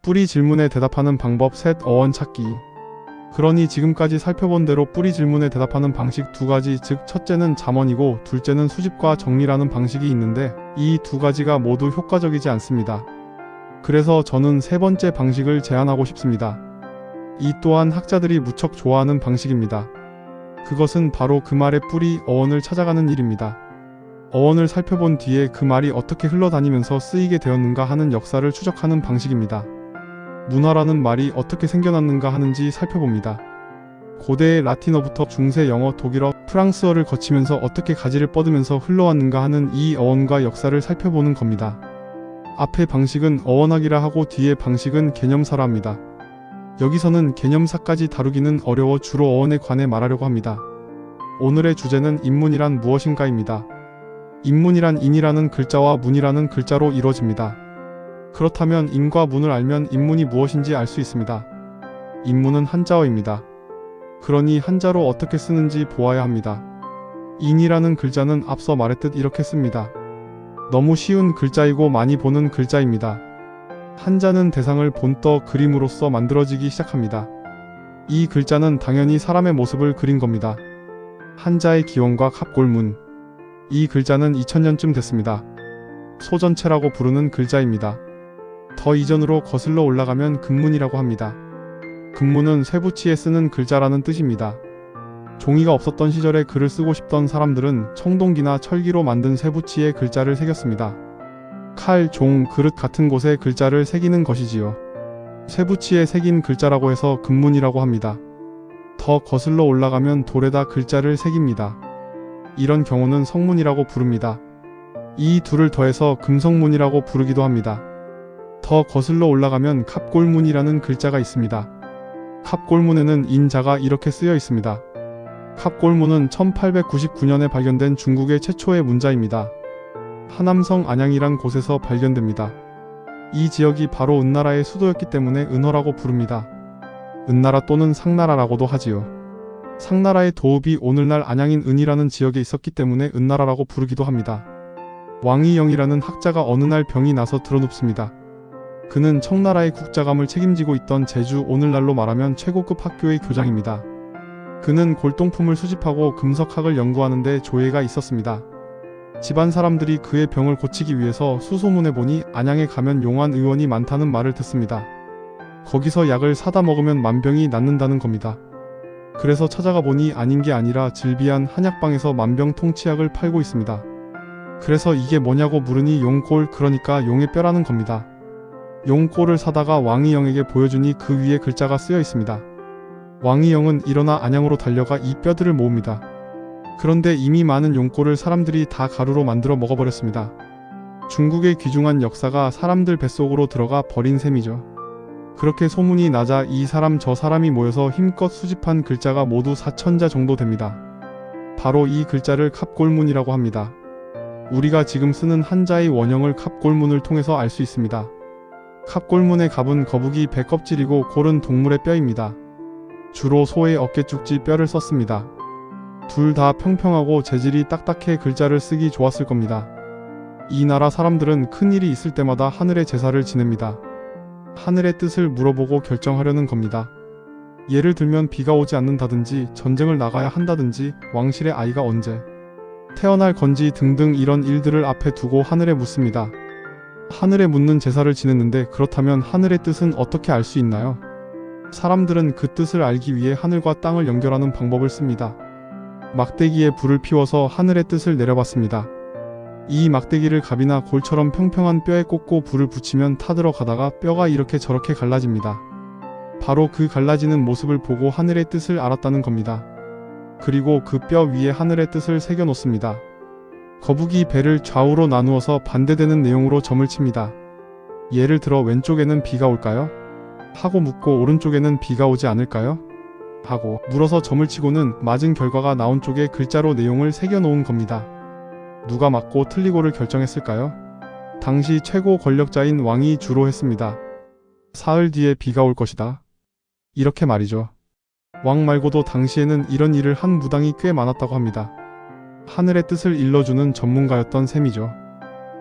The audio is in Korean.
뿌리 질문에 대답하는 방법 셋 어원 찾기. 그러니 지금까지 살펴본 대로 뿌리 질문에 대답하는 방식 두 가지, 즉 첫째는 잠언이고 둘째는 수집과 정리라는 방식이 있는데 이 두 가지가 모두 효과적이지 않습니다. 그래서 저는 세 번째 방식을 제안하고 싶습니다. 이 또한 학자들이 무척 좋아하는 방식입니다. 그것은 바로 그 말의 뿌리 어원을 찾아가는 일입니다. 어원을 살펴본 뒤에 그 말이 어떻게 흘러다니면서 쓰이게 되었는가 하는 역사를 추적하는 방식입니다. 문화라는 말이 어떻게 생겨났는가 하는지 살펴봅니다. 고대의 라틴어부터 중세 영어, 독일어, 프랑스어를 거치면서 어떻게 가지를 뻗으면서 흘러왔는가 하는 이 어원과 역사를 살펴보는 겁니다. 앞의 방식은 어원학이라 하고 뒤의 방식은 개념사라 합니다. 여기서는 개념사까지 다루기는 어려워 주로 어원에 관해 말하려고 합니다. 오늘의 주제는 인문이란 무엇인가입니다. 인문이란 인이라는 글자와 문이라는 글자로 이루어집니다. 그렇다면 인과 문을 알면 인문이 무엇인지 알 수 있습니다. 인문은 한자어입니다. 그러니 한자로 어떻게 쓰는지 보아야 합니다. 인이라는 글자는 앞서 말했듯 이렇게 씁니다. 너무 쉬운 글자이고 많이 보는 글자입니다. 한자는 대상을 본떠 그림으로써 만들어지기 시작합니다. 이 글자는 당연히 사람의 모습을 그린 겁니다. 한자의 기원과 갑골문. 이 글자는 2000년쯤 됐습니다. 소전체라고 부르는 글자입니다. 더 이전으로 거슬러 올라가면 금문이라고 합니다. 금문은 쇠붙이에 쓰는 글자라는 뜻입니다. 종이가 없었던 시절에 글을 쓰고 싶던 사람들은 청동기나 철기로 만든 쇠붙이에 글자를 새겼습니다. 칼, 종, 그릇 같은 곳에 글자를 새기는 것이지요. 쇠붙이에 새긴 글자라고 해서 금문이라고 합니다. 더 거슬러 올라가면 돌에다 글자를 새깁니다. 이런 경우는 성문이라고 부릅니다. 이 둘을 더해서 금성문이라고 부르기도 합니다. 더 거슬러 올라가면 갑골문이라는 글자가 있습니다. 갑골문에는 인자가 이렇게 쓰여 있습니다. 갑골문은 1899년에 발견된 중국의 최초의 문자입니다. 하남성 안양이란 곳에서 발견됩니다. 이 지역이 바로 은나라의 수도였기 때문에 은허라고 부릅니다. 은나라 또는 상나라라고도 하지요. 상나라의 도읍이 오늘날 안양인 은이라는 지역에 있었기 때문에 은나라라고 부르기도 합니다. 왕이영이라는 학자가 어느 날 병이 나서 드러눕습니다. 그는 청나라의 국자감을 책임지고 있던 제주, 오늘날로 말하면 최고급 학교의 교장입니다. 그는 골동품을 수집하고 금석학을 연구하는데 조예가 있었습니다. 집안 사람들이 그의 병을 고치기 위해서 수소문해 보니 안양에 가면 용환 의원이 많다는 말을 듣습니다. 거기서 약을 사다 먹으면 만병이 낫는다는 겁니다. 그래서 찾아가 보니 아닌 게 아니라 질비한 한약방에서 만병통치약을 팔고 있습니다. 그래서 이게 뭐냐고 물으니 용골, 그러니까 용의 뼈라는 겁니다. 용골을 사다가 왕이영에게 보여주니 그 위에 글자가 쓰여 있습니다. 왕이영은 일어나 안양으로 달려가 이 뼈들을 모읍니다. 그런데 이미 많은 용골을 사람들이 다 가루로 만들어 먹어버렸습니다. 중국의 귀중한 역사가 사람들 뱃속으로 들어가 버린 셈이죠. 그렇게 소문이 나자 이 사람 저 사람이 모여서 힘껏 수집한 글자가 모두 4000자 정도 됩니다. 바로 이 글자를 갑골문이라고 합니다. 우리가 지금 쓰는 한자의 원형을 갑골문을 통해서 알 수 있습니다. 갑골문의 갑은 거북이 배 껍질이고 골은 동물의 뼈입니다. 주로 소의 어깨-쭉지 뼈를 썼습니다. 둘 다 평평하고 재질이 딱딱해 글자를 쓰기 좋았을 겁니다. 이 나라 사람들은 큰일이 있을 때마다 하늘의 제사를 지냅니다. 하늘의 뜻을 물어보고 결정하려는 겁니다. 예를 들면 비가 오지 않는다든지 전쟁을 나가야 한다든지 왕실의 아이가 언제 태어날 건지 등등 이런 일들을 앞에 두고 하늘에 묻습니다. 하늘에 묻는 제사를 지냈는데 그렇다면 하늘의 뜻은 어떻게 알 수 있나요? 사람들은 그 뜻을 알기 위해 하늘과 땅을 연결하는 방법을 씁니다. 막대기에 불을 피워서 하늘의 뜻을 내려봤습니다. 이 막대기를 갑이나 골처럼 평평한 뼈에 꽂고 불을 붙이면 타들어가다가 뼈가 이렇게 저렇게 갈라집니다. 바로 그 갈라지는 모습을 보고 하늘의 뜻을 알았다는 겁니다. 그리고 그 뼈 위에 하늘의 뜻을 새겨 놓습니다. 거북이 배를 좌우로 나누어서 반대되는 내용으로 점을 칩니다. 예를 들어 왼쪽에는 비가 올까요? 하고 묻고 오른쪽에는 비가 오지 않을까요? 하고 물어서 점을 치고는 맞은 결과가 나온 쪽에 글자로 내용을 새겨 놓은 겁니다. 누가 맞고 틀리고를 결정했을까요? 당시 최고 권력자인 왕이 주로 했습니다. 사흘 뒤에 비가 올 것이다. 이렇게 말이죠. 왕 말고도 당시에는 이런 일을 한 무당이 꽤 많았다고 합니다. 하늘의 뜻을 일러주는 전문가였던 셈이죠.